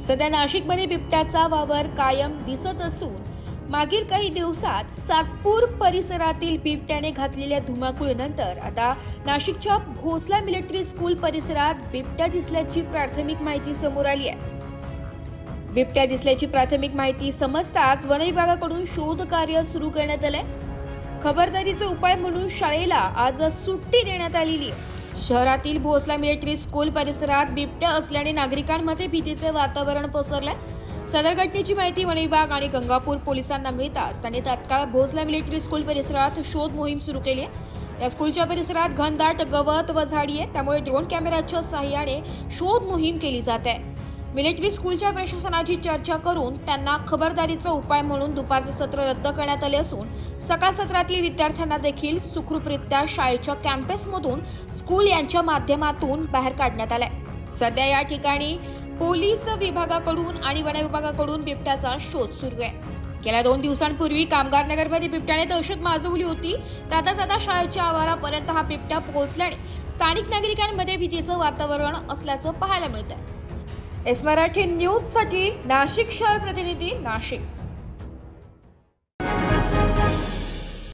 सध्या नाशिकमध्ये बिबट्याचा वावर कायम दिसत असून मागील काही दिवसात सातपूर परिसरातील बिबट्याने घातलेल्या धुमाकूळीनंतर आता नाशिकच्या भोसला मिलिटरी स्कूल परिसरात बिबट्या दिसल्याची प्राथमिक माहिती समोर आली आहे। बिबट्या दिसल्याची प्राथमिक माहिती समजताच वन विभागाकडून शोध कार्य सुरू करण्यात आले। खबरदारीचा उपाय म्हणून शाळेला आज सुट्टी देण्यात आलेली आहे। शहरातील भोसला मिलिटरी स्कूल परिसरात बिबट्या असल्याने नागरिकांमध्ये भीतीचे वातावरण पसरले। सदर घटनेची माहिती वन विभाग आणि गंगापूर पोलिसांना मिळताच त्यांनी तात्काळ भोसला मिलिटरी स्कूल परिसरात शोध मोहीम सुरू केली आहे। या स्कूलच्या परिसरात घनदाट गवत व झाडी आहे, त्यामुळे ड्रोन कॅमेऱ्याच्या सहाय्याने शोध मोहीम केली जात आहे। मिलिटरी स्कूलच्या प्रशासनाची चर्चा करून त्यांना खबरदारीचा उपाय म्हणून दुपारचे सत्र रद्द करण्यात आले असून सकाळ सत्रातील विद्यार्थ्यांना देखील सुखरूपरित्या शाळेच्या कॅम्पसमधून स्कूल यांच्या माध्यमातून बाहेर काढण्यात आले। सध्या या ठिकाणी पोलीस विभागाकडून आणि वन विभागाकडून बिबट्याचा शोध सुरू आहे। गेल्या 2 दिवसांपूर्वी कामगार नगरमध्ये बिबट्याने दहशत माजवली होती। जाता शाळेच्या आवारापर्यंत हा बिबट्या पोहोचल्याने स्थानिक नागरिकांमध्ये भीतीचं वातावरण असल्याचं पाहायला मिळत आहे। एस मराठी न्यूज साठी नाशिक शहर प्रतिनिधी नाशिक।